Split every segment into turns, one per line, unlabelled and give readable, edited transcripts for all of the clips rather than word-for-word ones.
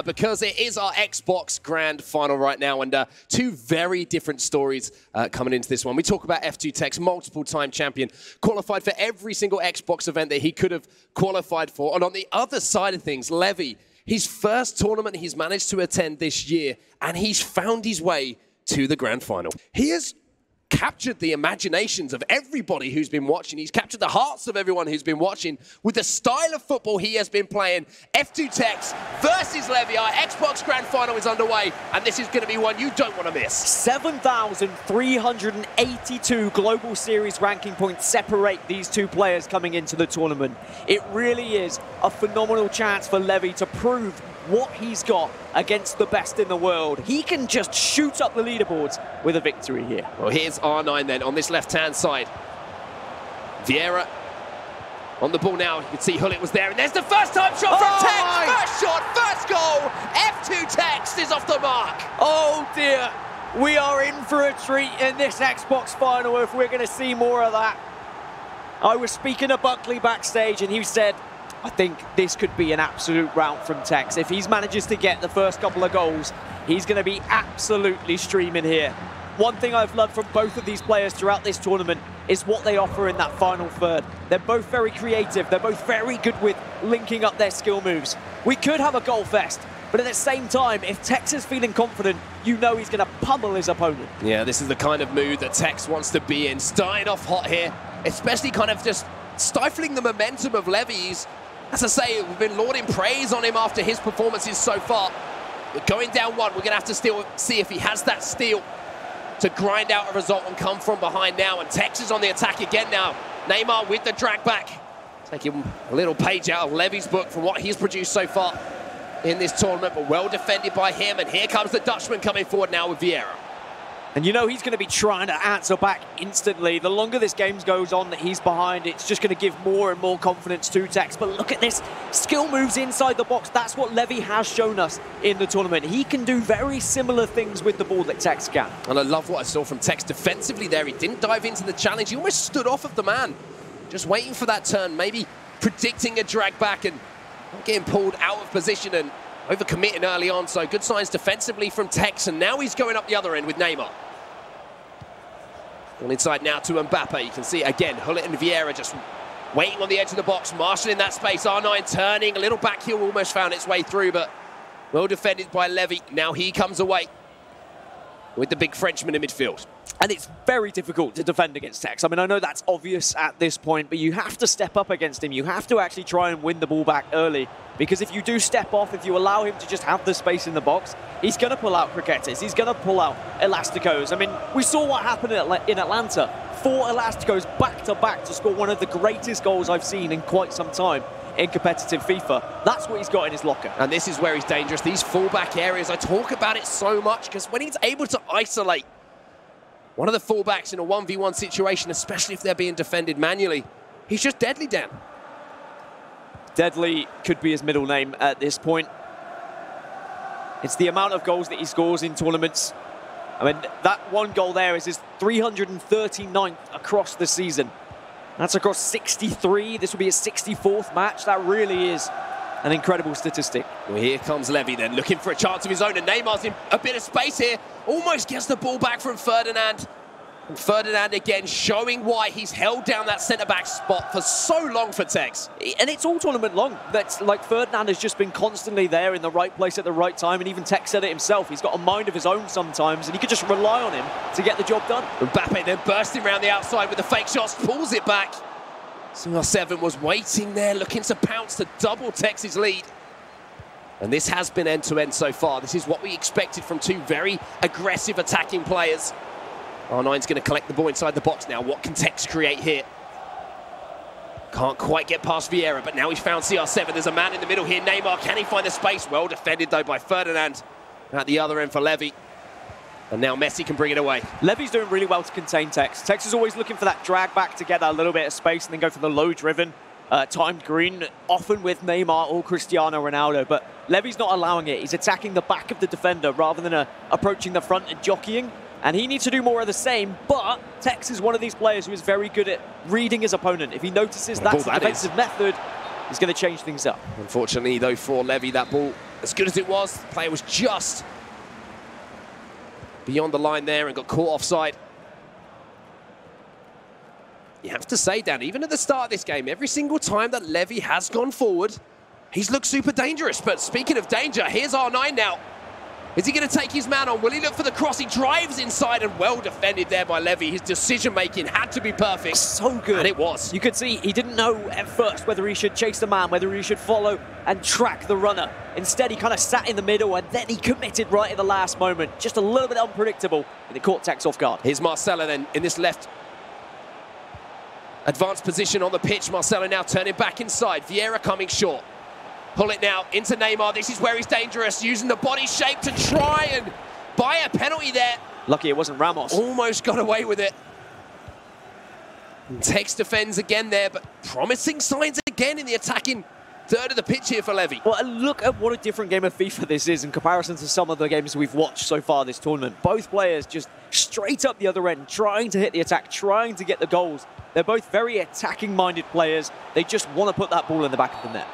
because it is our Xbox Grand Final right now, and two very different stories coming into this one. We talk about F2TEKKZ, multiple-time champion, qualified for every single Xbox event that he could have qualified for. And on the other side of things, Levy, his first tournament he's managed to attend this year, and he's found his way to the Grand Final. He has captured the imaginations of everybody who's been watching. He's captured the hearts of everyone who's been watching with the style of football he has been playing. F2TEKKZ versus Levy. Our Xbox Grand Final is underway, and this is going to be one you don't want to miss.
7,382 Global Series ranking points separate these two players coming into the tournament. It really is a phenomenal chance for Levy to prove what he's got against the best in the world. He can just shoot up the leaderboards with a victory here.
Well, here's R9 then on this left-hand side. Vieira on the ball now. You can see Hullet was there, and there's the first-time shot from TekkZ. First shot, first goal. F2TEKKZ is off the mark.
Oh dear, we are in for a treat in this Xbox Final if we're going to see more of that. I was speaking to Buckley backstage, and he said, I think this could be an absolute rout from TekkZ. If he manages to get the first couple of goals, he's going to be absolutely streaming here. One thing I've loved from both of these players throughout this tournament is what they offer in that final third. They're both very creative. They're both very good with linking up their skill moves. We could have a goal fest, but at the same time, if TekkZ is feeling confident, you know he's going to pummel his opponent.
Yeah, this is the kind of mood that TekkZ wants to be in. Starting off hot here, especially kind of just stifling the momentum of Levy's. As I say, we've been lauding praise on him after his performances so far. But going down one, we're going to have to still see if he has that steel to grind out a result and come from behind now. And TekkZ is on the attack again now. Neymar with the drag back. Taking a little page out of Levy's book from what he's produced so far in this tournament, but well defended by him. And here comes the Dutchman coming forward now with Vieira.
And you know he's going to be trying to answer back instantly. The longer this game goes on that he's behind, it's just going to give more and more confidence to TekkZ. But look at this, skill moves inside the box. That's what Levy has shown us in the tournament. He can do very similar things with the ball that TekkZ can.
And I love what I saw from TekkZ defensively there. He didn't dive into the challenge. He almost stood off of the man, just waiting for that turn, maybe predicting a drag back and not getting pulled out of position and overcommitting early on. So good signs defensively from TekkZ. And now he's going up the other end with Neymar. Well, inside now to Mbappe. You can see again, Hullet and Vieira just waiting on the edge of the box, marshalling that space. R9 turning, a little back heel almost found its way through, but well defended by Levy. Now he comes away with the big Frenchman in midfield.
And it's very difficult to defend against TekkZ. I mean, I know that's obvious at this point, but you have to step up against him. You have to actually try and win the ball back early, because if you do step off, if you allow him to just have the space in the box, he's going to pull out DhTekkz. He's going to pull out Elasticos. I mean, we saw what happened in Atlanta. 4 Elasticos back-to-back to score one of the greatest goals I've seen in quite some time in competitive FIFA. That's what he's got in his locker.
And this is where he's dangerous. These fullback areas, I talk about it so much, because when he's able to isolate one of the fullbacks in a 1v1 situation, especially if they're being defended manually, he's just deadly, Dan.
Deadly could be his middle name at this point. It's the amount of goals that he scores in tournaments. I mean, that one goal there is his 339th across the season. That's across 63. This will be his 64th match. That really is an incredible statistic.
Well, here comes Levy then, looking for a chance of his own, and Neymar's in a bit of space here. Almost gets the ball back from Ferdinand. And Ferdinand again showing why he's held down that centre-back spot for so long for TekkZ.
And it's all tournament long. That's like Ferdinand has just been constantly there in the right place at the right time, and even TekkZ said it himself. He's got a mind of his own sometimes, and you could just rely on him to get the job done.
Mbappe then bursting around the outside with the fake shots, pulls it back. CR7 was waiting there, looking to pounce to double TekkZ's lead. And this has been end-to-end so far. This is what we expected from two very aggressive attacking players. R9's going to collect the ball inside the box now. What can TekkZ create here? Can't quite get past Vieira, but now he's found CR7. There's a man in the middle here. Neymar, can he find the space? Well defended, though, by Ferdinand. At the other end for Levy. And now Messi can bring it away.
Levy's doing really well to contain TekkZ. TekkZ is always looking for that drag back to get a little bit of space and then go for the low-driven, timed green, often with Neymar or Cristiano Ronaldo. But Levy's not allowing it. He's attacking the back of the defender rather than approaching the front and jockeying. And he needs to do more of the same, but TekkZ is one of these players who is very good at reading his opponent. If he notices that's the defensive method, he's going to change things up.
Unfortunately, though, for Levy, that ball as good as it was, the player was just beyond the line there and got caught offside. You have to say, Dan, even at the start of this game, every single time that Levy has gone forward, he's looked super dangerous. But speaking of danger, here's R9 now. Is he going to take his man on? Will he look for the cross? He drives inside and well defended there by Levy. His decision-making had to be perfect.
So good.
And it was.
You could see he didn't know at first whether he should chase the man, whether he should follow and track the runner. Instead, he kind of sat in the middle and then he committed right at the last moment. Just a little bit unpredictable, and it caught TekkZ off guard.
Here's Marcelo then in this left advanced position on the pitch. Marcelo now turning back inside. Vieira coming short. Pull it now into Neymar. This is where he's dangerous, using the body shape to try and buy a penalty there.
Lucky it wasn't Ramos.
Almost got away with it. TekkZ defends again there, but promising signs again in the attacking third of the pitch here for Levy.
Well, look at what a different game of FIFA this is in comparison to some of the games we've watched so far this tournament. Both players just straight up the other end, trying to hit the attack, trying to get the goals. They're both very attacking-minded players. They just want to put that ball in the back of the net.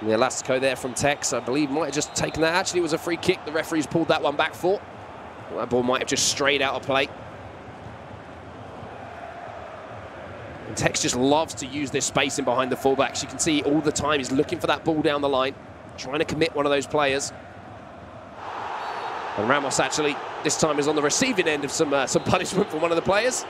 The Elastico there from TekkZ, I believe, might have just taken that. Actually, it was a free kick. The referee's pulled that one back for. Well, that ball might have just strayed out of play. And TekkZ just loves to use this spacing behind the fullbacks. You can see all the time he's looking for that ball down the line, trying to commit one of those players. And Ramos actually, this time, is on the receiving end of some punishment from one of the players.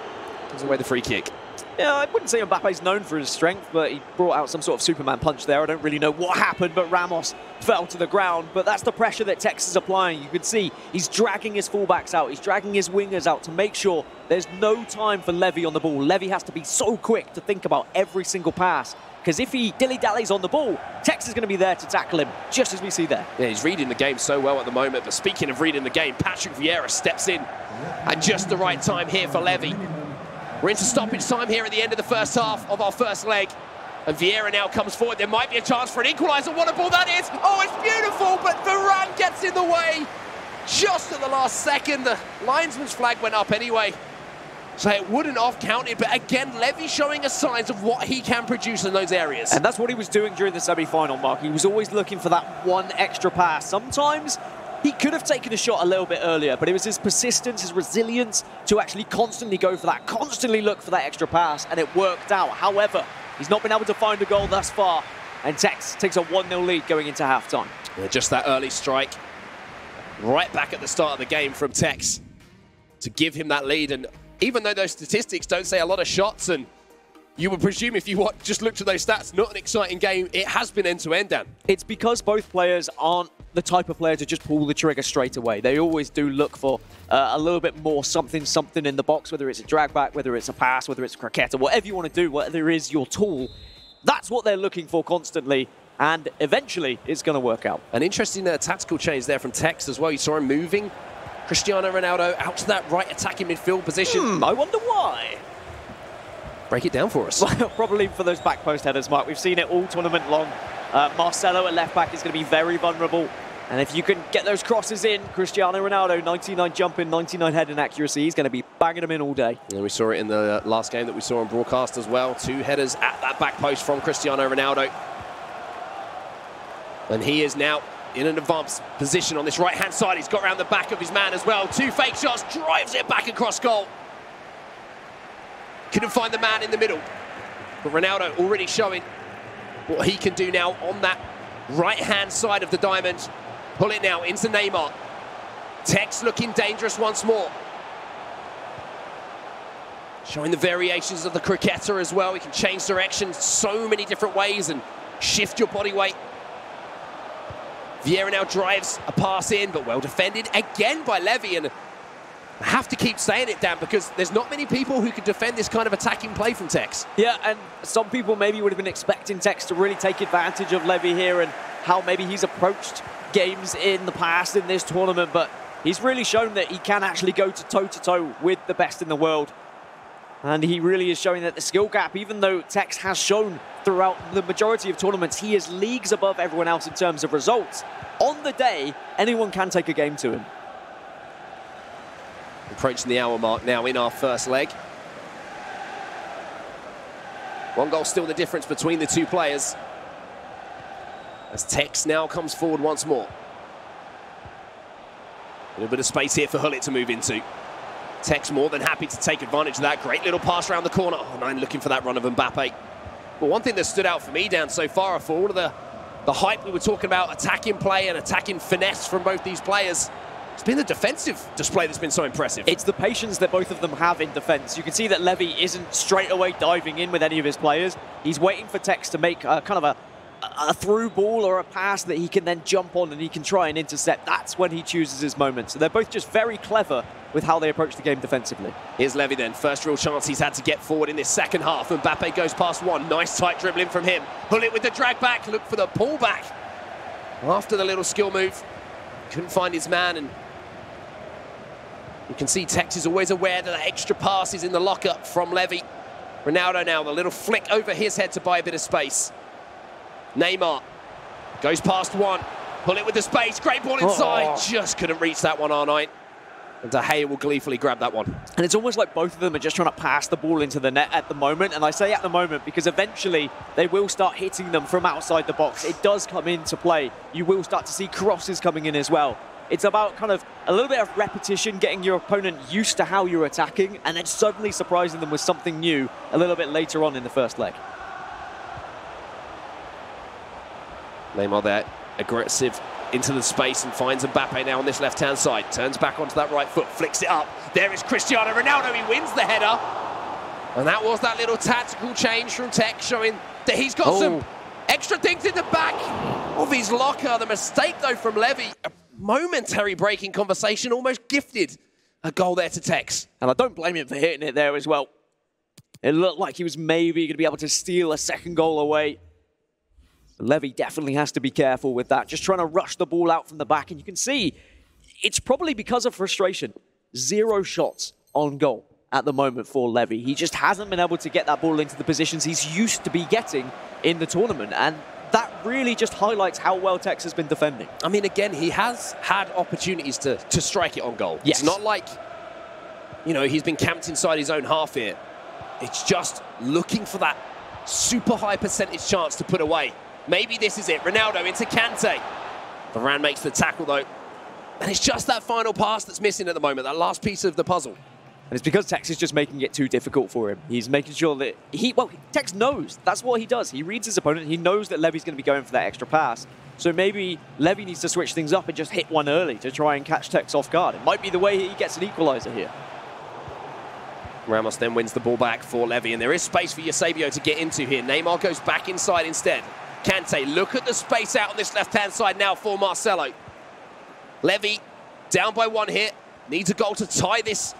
Gives away the free kick.
Yeah, I wouldn't say Mbappe's known for his strength, but he brought out some sort of Superman punch there. I don't really know what happened, but Ramos fell to the ground. But that's the pressure that TekkZ is applying. You can see he's dragging his fullbacks out. He's dragging his wingers out to make sure there's no time for Levy on the ball. Levy has to be so quick to think about every single pass, because if he dilly-dallies on the ball, TekkZ is going to be there to tackle him, just as we see there.
Yeah, he's reading the game so well at the moment. But speaking of reading the game, Patrick Vieira steps in at just the right time here for Levy. We're into stoppage time here at the end of the first half of our first leg. And Vieira now comes forward. There might be a chance for an equaliser. What a ball that is. Oh, it's beautiful, but Varane gets in the way just at the last second. The linesman's flag went up anyway, so it wouldn't have counted. But again, Levy showing us signs of what he can produce in those areas.
And that's what he was doing during the semi-final, Mark. He was always looking for that one extra pass. Sometimes he could have taken a shot a little bit earlier, but it was his persistence, his resilience to actually constantly go for that, constantly look for that extra pass, and it worked out. However, he's not been able to find a goal thus far, and TekkZ takes a 1-0 lead going into halftime.
Yeah, just that early strike, right back at the start of the game from TekkZ to give him that lead. And even though those statistics don't say a lot of shots, and you would presume if you just looked at those stats, not an exciting game, it has been end-to-end, Dan.
It's because both players aren't the type of player to just pull the trigger straight away. They always do look for a little bit more something in the box, whether it's a drag back, whether it's a pass, whether it's a croquette, or whatever you want to do, whatever is your tool. That's what they're looking for constantly, and eventually it's going to work out.
An interesting tactical change there from TekkZ as well. You saw him moving Cristiano Ronaldo out to that right attacking midfield position.
I wonder why.
Break it down for us.
Probably for those back post headers, Mark. We've seen it all tournament long. Marcelo at left back is going to be very vulnerable. And if you can get those crosses in, Cristiano Ronaldo, 99 jumping, 99 heading accuracy, he's going to be banging them in all day.
And we saw it in the last game that we saw on broadcast as well. 2 headers at that back post from Cristiano Ronaldo. And he is now in an advanced position on this right-hand side. He's got around the back of his man as well. 2 fake shots, drives it back across goal. Couldn't find the man in the middle. But Ronaldo already showing what he can do now on that right-hand side of the diamond. Pull it now into Neymar. TekkZ looking dangerous once more. Showing the variations of the cricketer as well. He can change direction so many different ways and shift your body weight. Vieira now drives a pass in, but well defended again by Levy. And I have to keep saying it, Dan, because there's not many people who can defend this kind of attacking play from TekkZ.
Yeah, and some people maybe would have been expecting TekkZ to really take advantage of Levy here and how maybe he's approached games in the past in this tournament, but he's really shown that he can actually go toe-to-toe with the best in the world. And he really is showing that the skill gap, even though TekkZ has shown throughout the majority of tournaments, he is leagues above everyone else in terms of results. On the day, anyone can take a game to him.
Approaching the hour mark now in our first leg. 1 goal still the difference between the 2 players. as DhTekkz now comes forward once more. A little bit of space here for Hullet to move into. DhTekkz more than happy to take advantage of that. Great little pass around the corner. Oh, nine looking for that run of Mbappe. But one thing that stood out for me, Dan, so far, for all of the hype we were talking about, attacking play and attacking finesse from both these players, it's been the defensive display that's been so impressive.
It's the patience that both of them have in defense. You can see that Levy isn't straight away diving in with any of his players. He's waiting for DhTekkz to make kind of a through ball or a pass that he can then jump on and he can try and intercept. That's when he chooses his moment. So they're both just very clever with how they approach the game defensively.
Here's Levy then. First real chance he's had to get forward in this second half. Mbappe goes past one. Nice tight dribbling from him. Hullet with the drag back. Look for the pullback. After the little skill move, couldn't find his man, and you can see DhTekkz is always aware that extra pass is in the lockup from Levy. Ronaldo now, the little flick over his head to buy a bit of space. Neymar goes past one. Hullet with the space. Great ball inside. Just couldn't reach that one, R9. And DhTekkz will gleefully grab that one.
And it's almost like both of them are just trying to pass the ball into the net at the moment. And I say at the moment because eventually they will start hitting them from outside the box. It does come into play. You will start to see crosses coming in as well. It's about kind of a little bit of repetition, getting your opponent used to how you're attacking, and then suddenly surprising them with something new a little bit later on in the first leg.
Neymar there, aggressive into the space and finds Mbappe now on this left-hand side. Turns back onto that right foot, flicks it up. There is Cristiano Ronaldo, he wins the header. And that was that little tactical change from DhTekkz, showing that he's got some extra things in the back of his locker. The mistake, though, from Levy, a momentary breaking conversation, almost gifted a goal there to DhTekkz.
And I don't blame him for hitting it there as well. It looked like he was maybe going to be able to steal a second goal away. Levy definitely has to be careful with that, just trying to rush the ball out from the back. And you can see it's probably because of frustration. 0 shots on goal at the moment for Levy. He just hasn't been able to get that ball into the positions he's used to be getting in the tournament. And that really just highlights how well DhTekkz has been defending.
I mean, again, he has had opportunities to strike it on goal.
Yes.
It's not like, you know, he's been camped inside his own half here. It's just looking for that super high percentage chance to put away. Maybe this is it. Ronaldo into Kante. Varane makes the tackle, though. And it's just that final pass that's missing at the moment, that last piece of the puzzle.
And it's because DhTekkz is just making it too difficult for him. He's making sure that DhTekkz knows. That's what he does. He reads his opponent. He knows that Levy's going to be going for that extra pass. So maybe Levy needs to switch things up and just hit one early to try and catch DhTekkz off guard. It might be the way he gets an equalizer here.
Ramos then wins the ball back for Levy, and there is space for Eusebio to get into here. Neymar goes back inside instead. Kante, look at the space out on this left-hand side now for Marcelo. Levy, down by 1 here, needs a goal to tie this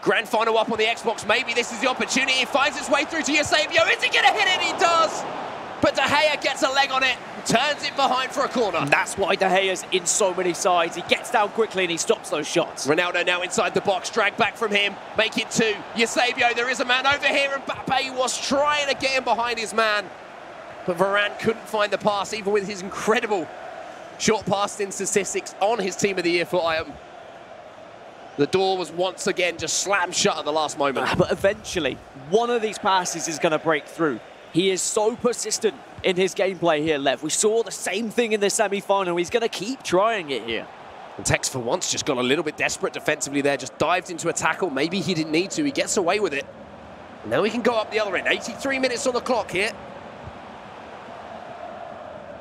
grand final up on the Xbox. Maybe this is the opportunity. He finds his way through to Eusebio. Is he going to hit it? He does! But DhTekkz gets a leg on it, turns it behind for a corner.
And that's why DhTekkz in so many sides. He gets down quickly and he stops those shots.
Ronaldo now inside the box, drag back from him, make it 2. Eusebio, there is a man over here, and Mbappe was trying to get him behind his man. But Varane couldn't find the pass, even with his incredible short passing statistics on his Team of the Year for item. The door was once again just slammed shut at the last moment.
But eventually, one of these passes is going to break through. He is so persistent in his gameplay here, Lev. We saw the same thing in the semi-final. He's going to keep trying it here.
And DhTekkz, for once, just got a little bit desperate defensively there, just dived into a tackle. Maybe he didn't need to. He gets away with it. And now we can go up the other end. 83 minutes on the clock here.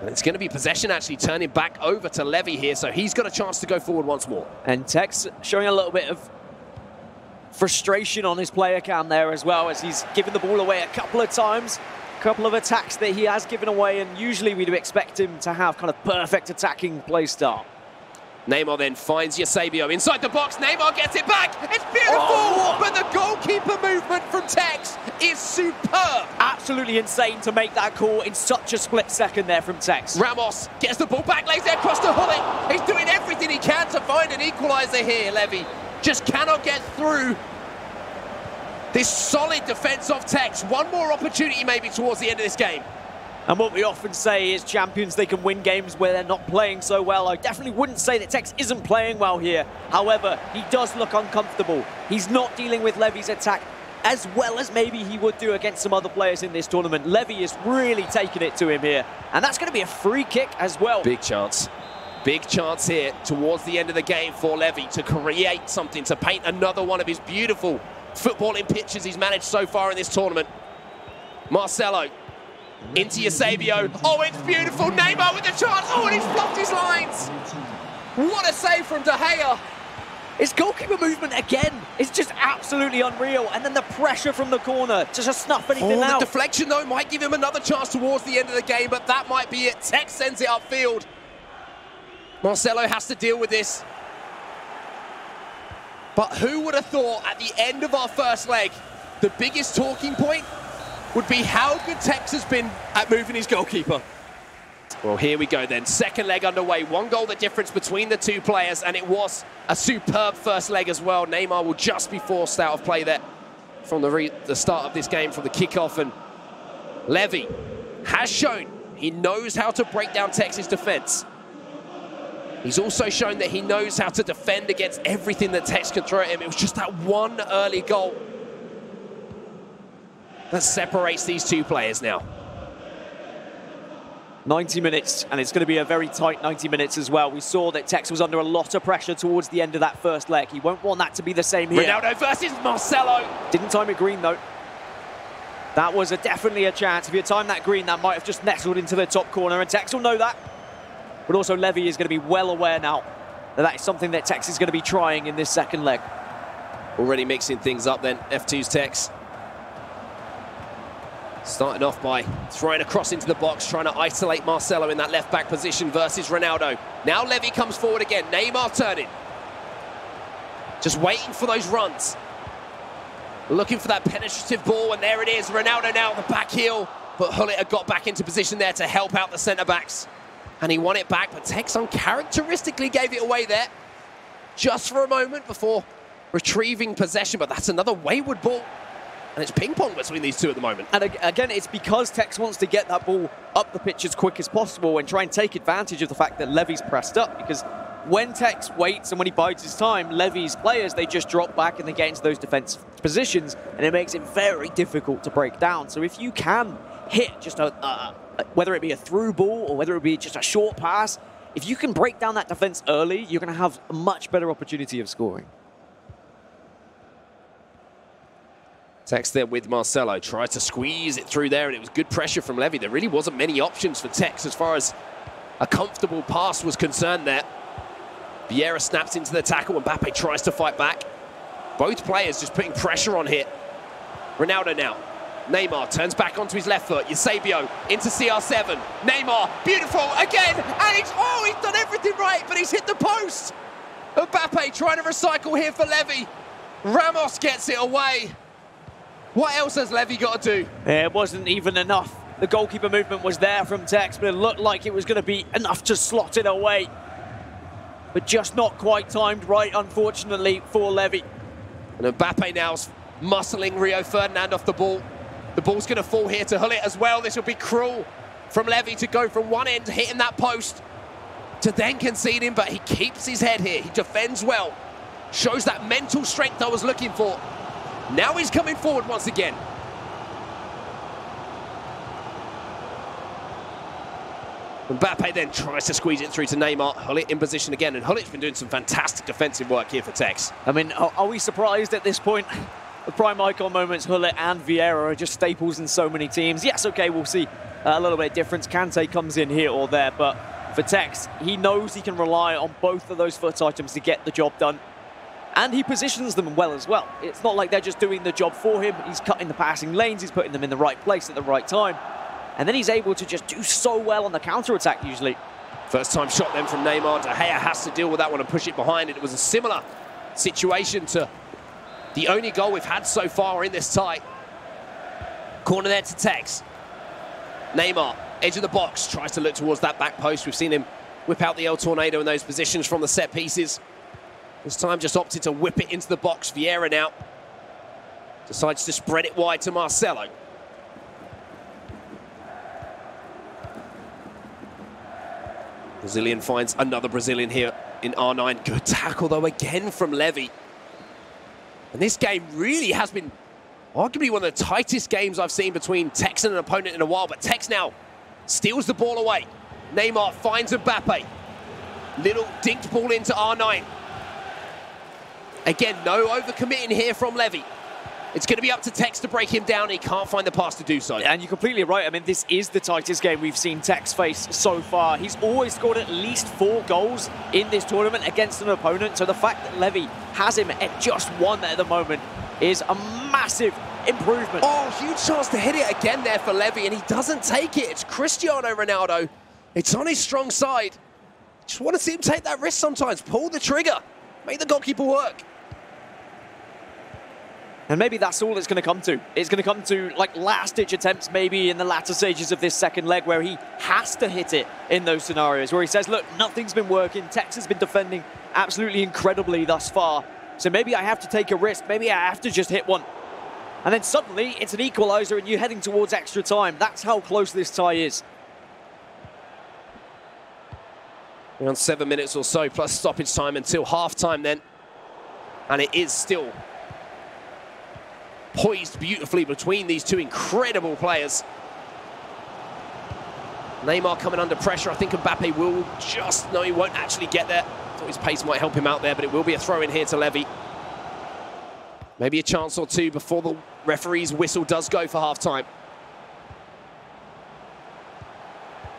And it's going to be possession actually turning back over to Levy here, so he's got a chance to go forward once more.
And DhTekkz showing a little bit of frustration on his player cam there as well, as he's given the ball away a couple of times. A couple of attacks that he has given away, and usually we'd expect him to have kind of perfect attacking play style.
Neymar then finds Eusebio inside the box. Neymar gets it back. It's beautiful, but the goalkeeper movement from DhTekkz is superb.
Absolutely insane to make that call in such a split second there from DhTekkz.
Ramos gets the ball back, lays it across to Hullet. He's doing everything he can to find an equaliser here, Levy. Just cannot get through this solid defence of DhTekkz. One more opportunity maybe towards the end of this game.
And what we often say is champions, they can win games where they're not playing so well. I definitely wouldn't say that DhTekkz isn't playing well here. However, he does look uncomfortable. He's not dealing with Levy's attack as well as maybe he would do against some other players in this tournament. Levy is really taking it to him here. And that's going to be a free kick as well.
Big chance. Big chance here towards the end of the game for Levy to create something, to paint another one of his beautiful footballing pictures he's managed so far in this tournament. Marcelo into Eusebio. Oh, it's beautiful. Neymar with the chance. Oh, and he's blocked his lines. What a save from DhTekkz.
His goalkeeper movement again is just absolutely unreal. And then the pressure from the corner to just snuff anything out.
The deflection, though, might give him another chance towards the end of the game, but that might be it. ThTekkz sends it upfield. Marcelo has to deal with this. But who would have thought at the end of our first leg, the biggest talking point would be how good ThTekkz has been at moving his goalkeeper. Well, here we go then. Second leg underway. 1 goal the difference between the two players, and it was a superb first leg as well. Neymar will just be forced out of play there from the start of this game, from the kickoff. And Levy has shown he knows how to break down ThTekkz's defense. He's also shown that he knows how to defend against everything that ThTekkz can throw at him. It was just that one early goal that separates these two players now.
90 minutes, and it's going to be a very tight 90 minutes as well. We saw that ThTekkz was under a lot of pressure towards the end of that first leg. He won't want that to be the same here.
Ronaldo versus Marcelo.
Didn't time it green, though. That was definitely a chance. If you had timed that green, that might have just nestled into the top corner, and ThTekkz will know that. But also Levy is going to be well aware now that that is something that ThTekkz is going to be trying in this second leg.
Already mixing things up then, F2TEKKZ. Starting off by throwing a cross into the box, trying to isolate Marcelo in that left-back position versus Ronaldo. Now Levy comes forward again. Neymar turning. Just waiting for those runs. Looking for that penetrative ball, and there it is. Ronaldo now, the back heel. But Hullet had got back into position there to help out the centre-backs. And he won it back, but ThTekkZ uncharacteristically gave it away there. Just for a moment before retrieving possession, but that's another wayward ball. And it's ping-pong between these two at the moment.
And again, it's because ThTekkz wants to get that ball up the pitch as quick as possible and try and take advantage of the fact that Levy's pressed up. Because when ThTekkZ waits and when he bides his time, Levy's players, they just drop back and they get into those defensive positions, and it makes it very difficult to break down. So if you can hit just whether it be a through ball or whether it be just a short pass, if you can break down that defense early, you're going to have a much better opportunity of scoring.
ThTekkz there with Marcelo, tries to squeeze it through there, and it was good pressure from Levy. There really wasn't many options for ThTekkz as far as a comfortable pass was concerned there. Vieira snaps into the tackle, and Mbappe tries to fight back. Both players just putting pressure on here. Ronaldo now. Neymar turns back onto his left foot. Eusebio into CR7. Neymar, beautiful, again, and he's done everything right, but he's hit the post. Mbappe trying to recycle here for Levy. Ramos gets it away. What else has Levy got to do?
It wasn't even enough. The goalkeeper movement was there from ThTekkz, but it looked like it was going to be enough to slot it away. But just not quite timed right, unfortunately, for Levy.
And Mbappe now's muscling Rio Ferdinand off the ball. The ball's going to fall here to Hullet as well. This will be cruel from Levy to go from one end, hitting that post, to then conceding, but he keeps his head here. He defends well. Shows that mental strength I was looking for. Now he's coming forward once again. Mbappe then tries to squeeze it through to Neymar. Hullet in position again, and Hullet's been doing some fantastic defensive work here for ThTekkZ.
I mean, are we surprised at this point? The prime icon moments, Hullet and Vieira, are just staples in so many teams. Yes, okay, we'll see a little bit of difference. Kante comes in here or there, but for ThTekkZ, he knows he can rely on both of those foot items to get the job done. And he positions them well as well. It's not like they're just doing the job for him. He's cutting the passing lanes, he's putting them in the right place at the right time. And then he's able to just do so well on the counter-attack usually.
First time shot then from Neymar. DhTekkz has to deal with that one and push it behind it. It was a similar situation to the only goal we've had so far in this tie. Corner there to ThTekkZ. Neymar, edge of the box, tries to look towards that back post. We've seen him whip out the El Tornado in those positions from the set pieces. This time just opted to whip it into the box. Vieira now decides to spread it wide to Marcelo. Brazilian finds another Brazilian here in R9. Good tackle though again from Levy. And this game really has been Arguably one of the tightest games I've seen between TekkZ and an opponent in a while, but TekkZ now steals the ball away. Neymar finds Mbappe. Little dinked ball into R9. Again, no overcommitting here from Levy. It's going to be up to TekkZ to break him down. He can't find the pass to do so.
And you're completely right. I mean, this is the tightest game we've seen TekkZ face so far. He's always scored at least 4 goals in this tournament against an opponent. So the fact that Levy has him at just 1 at the moment is a massive improvement.
Oh, huge chance to hit it again there for Levy, and he doesn't take it. It's Cristiano Ronaldo. It's on his strong side. Just want to see him take that risk sometimes. Pull the trigger. Make the goalkeeper work.
And maybe that's all it's going to come to. It's going to come to like last-ditch attempts maybe in the latter stages of this second leg where he has to hit it in those scenarios where he says, look, nothing's been working. TekkZ has been defending absolutely incredibly thus far. So maybe I have to take a risk. Maybe I have to just hit one. And then suddenly it's an equalizer and you're heading towards extra time. That's how close this tie is.
Around 7 minutes or so plus stoppage time until half-time then. And it is still poised beautifully between these two incredible players. Neymar coming under pressure. I think Mbappe will just... No, he won't actually get there. Thought his pace might help him out there, but it will be a throw in here to Levy. Maybe a chance or two before the referee's whistle does go for half-time.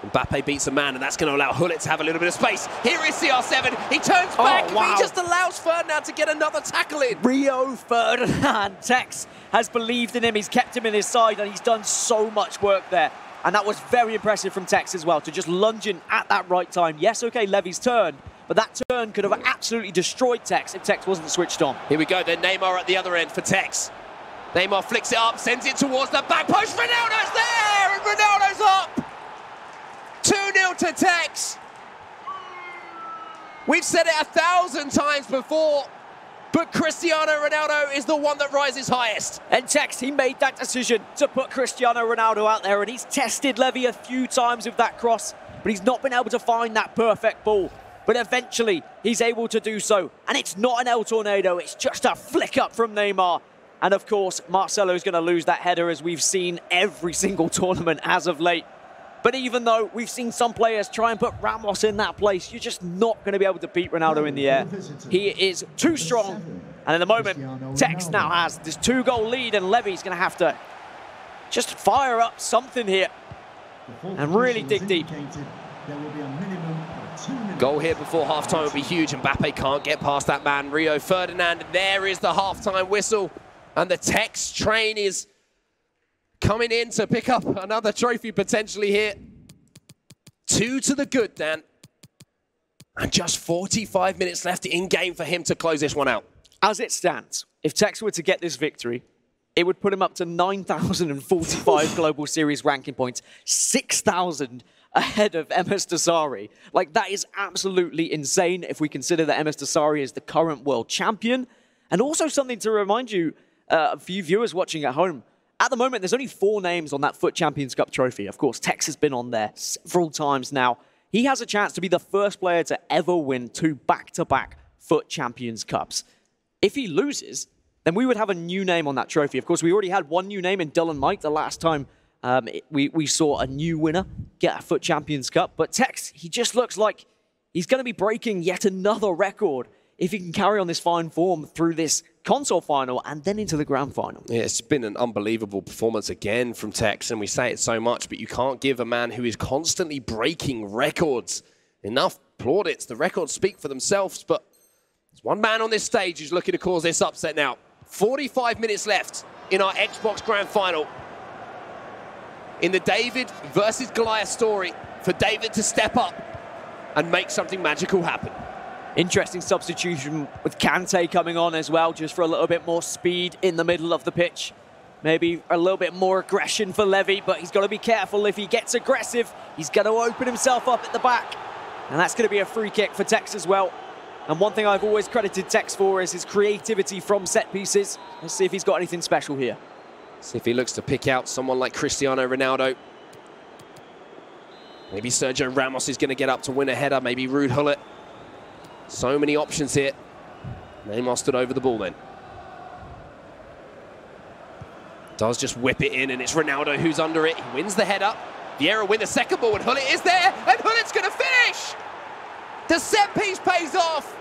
Mbappe beats a man, and that's going to allow Gullit to have a little bit of space. Here is CR7. He turns back,
wow.
He just allows Ferdinand to get another tackle in.
Rio Ferdinand. TekkZ has believed in him. He's kept him in his side, and he's done so much work there. And that was very impressive from TekkZ as well, to just lunge in at that right time. Yes, okay, Levy's turn, but that turn could have absolutely destroyed TekkZ if TekkZ wasn't switched on.
Here we go, then Neymar at the other end for TekkZ. Neymar flicks it up, sends it towards the back post. Ronaldo's there, and Ronaldo's up. 2-0 to TekkZ. We've said it 1,000 times before, but Cristiano Ronaldo is the one that rises highest.
And TekkZ, he made that decision to put Cristiano Ronaldo out there, and he's tested Levy a few times with that cross, but he's not been able to find that perfect ball. But eventually, he's able to do so. And it's not an El Tornado, it's just a flick up from Neymar. And of course, Marcelo's going to lose that header, as we've seen every single tournament as of late. But even though we've seen some players try and put Ramos in that place, you're just not going to be able to beat Ronaldo in the air. He is too strong. And at the moment, TekkZ now has this 2-goal lead, and Levy's going to have to just fire up something here and really dig deep.
Goal here before halftime would be huge. Mbappe can't get past that man, Rio Ferdinand. There is the halftime whistle, and the TekkZ train is coming in to pick up another trophy potentially here. 2 to the good, Dan. And just 45 minutes left in game for him to close this one out.
As it stands, if TekkZ were to get this victory, it would put him up to 9,045 Global Series ranking points, 6,000 ahead of MS Dasari. Like, that is absolutely insane if we consider that MS Dasari is the current world champion. And also something to remind you, for you viewers watching at home, at the moment, there's only 4 names on that FUT Champions Cup trophy. Of course, TekkZ has been on there several times now. He has a chance to be the first player to ever win 2 back-to-back FUT Champions Cups. If he loses, then we would have a new name on that trophy. Of course, we already had one new name in Dylan Mike the last time we saw a new winner get a FUT Champions Cup. But TekkZ, he just looks like he's going to be breaking yet another record if he can carry on this fine form through this console final and then into the grand final.
Yeah, it's been an unbelievable performance again from TekkZ, and we say it so much, but you can't give a man who is constantly breaking records enough plaudits. The records speak for themselves, but there's one man on this stage who's looking to cause this upset now. 45 minutes left in our Xbox Grand Final. In the David versus Goliath story, for David to step up and make something magical happen.
Interesting substitution with Kante coming on as well, just for a little bit more speed in the middle of the pitch. Maybe a little bit more aggression for Levy, but he's got to be careful. If he gets aggressive, he's going to open himself up at the back. And that's going to be a free kick for TekkZ as well. And one thing I've always credited TekkZ for is his creativity from set pieces. Let's see if he's got anything special here.
See if he looks to pick out someone like Cristiano Ronaldo. Maybe Sergio Ramos is going to get up to win a header. Maybe Ruud Gullit. So many options here. Neymar stood over the ball then. Does just whip it in, and it's Ronaldo who's under it. He wins the head up. Vieira win the second ball, and Hullet is there, and Hullet's going to finish! The set piece pays off!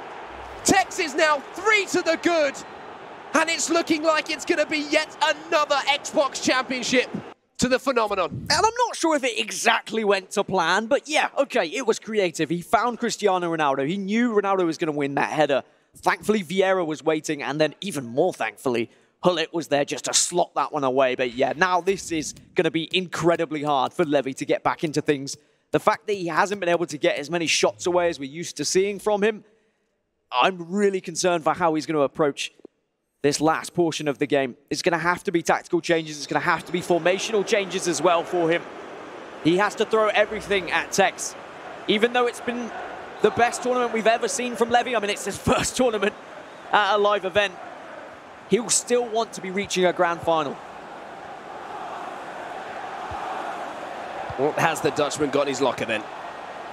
TekkZ is now 3 to the good, and it's looking like it's going to be yet another Xbox Championship to the phenomenon.
And I'm not sure if it exactly went to plan, but yeah, okay, it was creative. He found Cristiano Ronaldo. He knew Ronaldo was going to win that header. Thankfully, Vieira was waiting, and then even more thankfully, Hullet was there just to slot that one away. But yeah, now this is going to be incredibly hard for Levy to get back into things. The fact that he hasn't been able to get as many shots away as we're used to seeing from him, I'm really concerned for how he's going to approach this last portion of the game. It's going to have to be tactical changes. It's going to have to be formational changes as well for him. He has to throw everything at TekkZ. Even though it's been the best tournament we've ever seen from Levy, I mean, it's his first tournament at a live event, he'll still want to be reaching a grand final.
What has the Dutchman got in his locker then?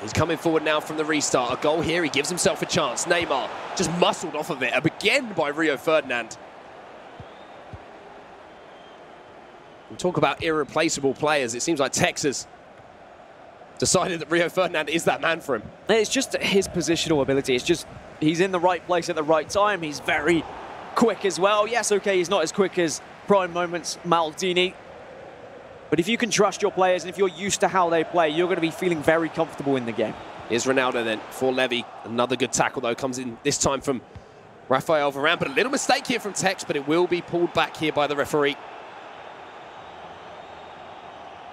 He's coming forward now from the restart. A goal here, he gives himself a chance. Neymar just muscled off of it, again by Rio Ferdinand. We talk about irreplaceable players. It seems like TekkZ has decided that Rio Ferdinand is that man for him.
It's just his positional ability. It's just he's in the right place at the right time. He's very quick as well. Yes, okay, he's not as quick as prime moments Maldini. But if you can trust your players and if you're used to how they play, you're going to be feeling very comfortable in the game.
Here's Ronaldo then for Levy. Another good tackle, though, comes in this time from Rafael Varane. But a little mistake here from TekkZ, but it will be pulled back here by the referee.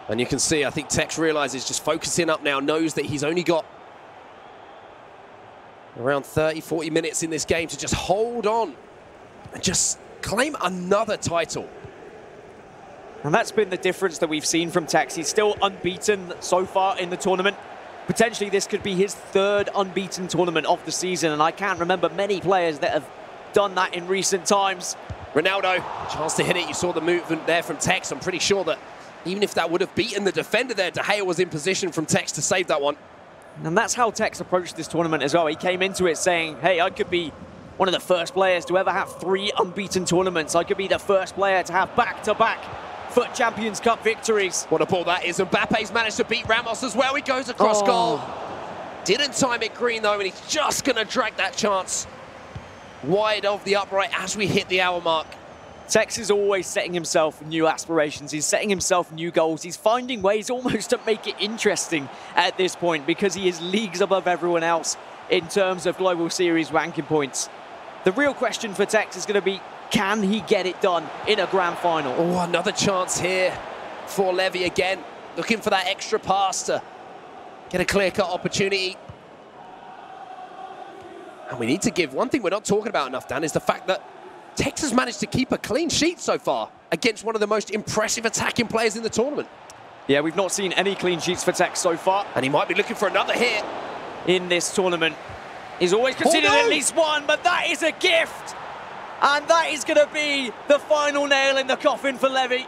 And you can see, I think TekkZ realizes just focusing up now, knows that he's only got around 30, 40 minutes in this game to just hold on and just claim another title.
And that's been the difference that we've seen from TekkZ. He's still unbeaten so far in the tournament. Potentially this could be his 3rd unbeaten tournament of the season, and I can't remember many players that have done that in recent times.
Ronaldo, chance to hit it. You saw the movement there from TekkZ. I'm pretty sure that even if that would have beaten the defender there, DhTekkz was in position from TekkZ to save that one.
And that's how TekkZ approached this tournament as well. He came into it saying, hey, I could be one of the first players to ever have 3 unbeaten tournaments. I could be the first player to have back-to-back FUT Champions Cup victories.
What a ball that is. Mbappe's managed to beat Ramos as well. He goes across goal. Didn't time it green, though, and he's just going to drag that chance wide of the upright as we hit the hour mark.
TekkZ is always setting himself new aspirations. He's setting himself new goals. He's finding ways almost to make it interesting at this point because he is leagues above everyone else in terms of Global Series ranking points. The real question for TekkZ is going to be, can he get it done in a grand final?
Oh, another chance here for Levy again. Looking for that extra pass to get a clear-cut opportunity. And we need to give, one thing we're not talking about enough, Dan, is the fact that TekkZ has managed to keep a clean sheet so far against one of the most impressive attacking players in the tournament.
Yeah, we've not seen any clean sheets for TekkZ so far.
And he might be looking for another hit
in this tournament. He's always considered at least one, but that is a gift. And that is going to be the final nail in the coffin for Levy.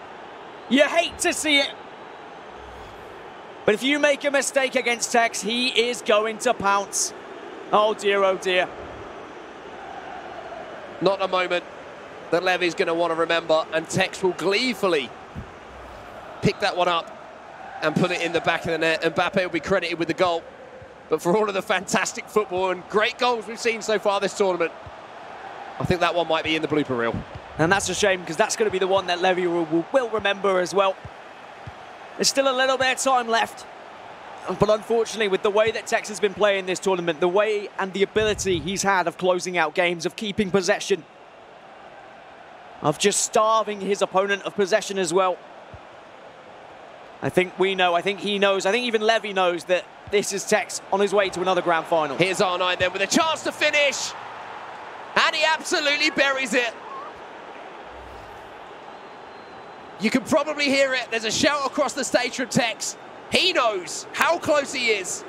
You hate to see it. But if you make a mistake against TekkZ, he is going to pounce. Oh dear, oh dear.
Not a moment that Levy's going to want to remember, and TekkZ will gleefully pick that one up and put it in the back of the net. Mbappe will be credited with the goal. But for all of the fantastic football and great goals we've seen so far this tournament, I think that one might be in the blooper reel.
And that's a shame, because that's going to be the one that Levy will remember as well. There's still a little bit of time left. But unfortunately, with the way that TekkZ has been playing this tournament, the way and the ability he's had of closing out games, of keeping possession, of just starving his opponent of possession as well. I think we know, I think he knows, I think even Levy knows that this is TekkZ on his way to another grand final.
Here's R9 then with a chance to finish. And he absolutely buries it. You can probably hear it. There's a shout across the stage from TekkZ. He knows how close he is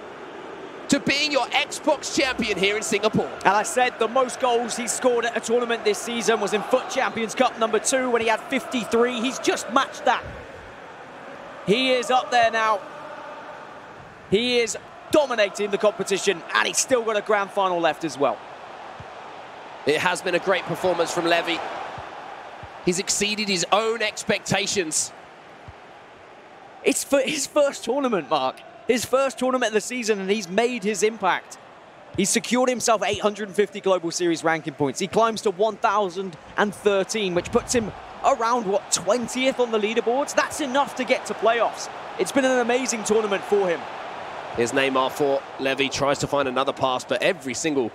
to being your Xbox champion here in Singapore.
And I said the most goals he scored at a tournament this season was in FUT Champions Cup #2 when he had 53. He's just matched that. He is up there now. He is dominating the competition, and he's still got a grand final left as well.
It has been a great performance from Levy. He's exceeded his own expectations.
It's for his first tournament, Mark. His first tournament of the season, and he's made his impact. He's secured himself 850 Global Series ranking points. He climbs to 1,013, which puts him around, what, 20th on the leaderboards? That's enough to get to playoffs. It's been an amazing tournament for him.
Here's Neymar for Levy, tries to find another pass, but every single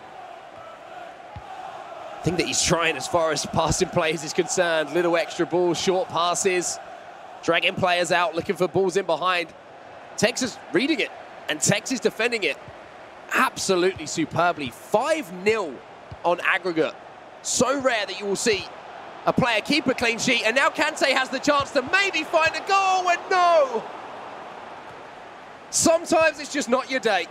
thing that he's trying as far as passing plays is concerned, little extra balls, short passes, dragging players out, looking for balls in behind. TekkZ is reading it, and TekkZ is defending it absolutely superbly. 5-0 on aggregate. So rare that you will see a player keep a clean sheet, and now Kante has the chance to maybe find a goal, and no! Sometimes it's just not your day.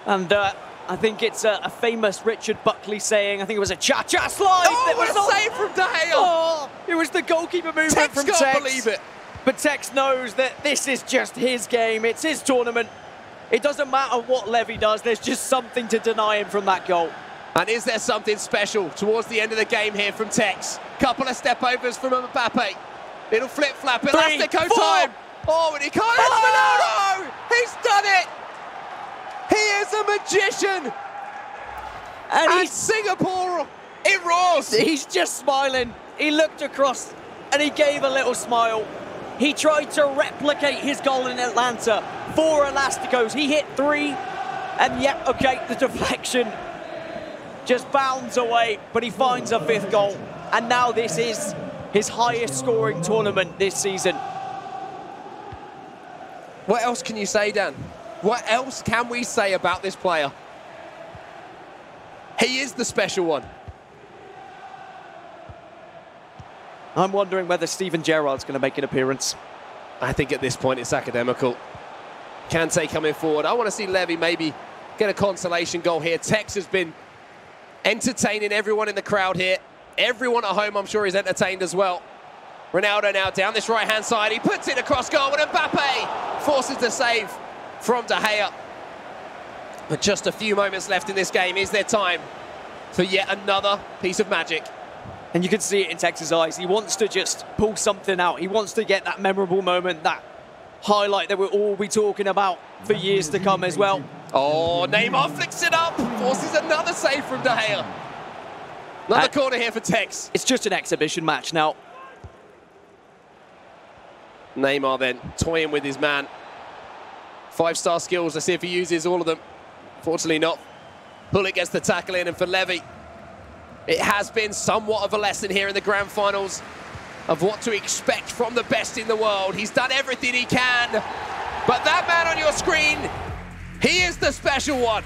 And I think it's a famous Richard Buckley saying, I think it was a cha-cha slide.
Oh, what a save from DhTekkz!
Oh, it was the goalkeeper movement from TekkZ.
Can't believe it.
But TekkZ knows that this is just his game. It's his tournament. It doesn't matter what Levy does. There's just something to deny him from that goal.
And is there something special towards the end of the game here from TekkZ? Couple of step-overs from Mbappe. Little flip-flap, elastico time. Oh, and he can't. Oh! No! He's done it! He is a magician! And Singapore, it roars!
He's just smiling. He looked across and he gave a little smile. He tried to replicate his goal in Atlanta. 4 elasticos. He hit 3. And yep, okay, the deflection just bounds away, but he finds a 5th goal. And now this is his highest scoring tournament this season.
What else can you say, Dan? What else can we say about this player? He is the special one.
I'm wondering whether Steven Gerrard's going to make an appearance.
I think at this point it's academical. Kante coming forward. I want to see Levy maybe get a consolation goal here. TekkZ has been entertaining everyone in the crowd here. Everyone at home, I'm sure, is entertained as well. Ronaldo now down this right-hand side. He puts it across goal, and Mbappe forces the save from DhTekkz. But just a few moments left in this game. Is there time for yet another piece of magic?
And you can see it in TekkZ's eyes. He wants to just pull something out. He wants to get that memorable moment, that highlight that we'll all be talking about for years to come as well.
Oh, Neymar flicks it up, forces another save from DhTekkz. Another corner here for TekkZ.
It's just an exhibition match now.
Neymar then toying with his man. 5-star skills, let's see if he uses all of them. Fortunately not. Bullet gets the tackle in, and for Levy, it has been somewhat of a lesson here in the grand finals of what to expect from the best in the world. He's done everything he can, but that man on your screen, he is the special one.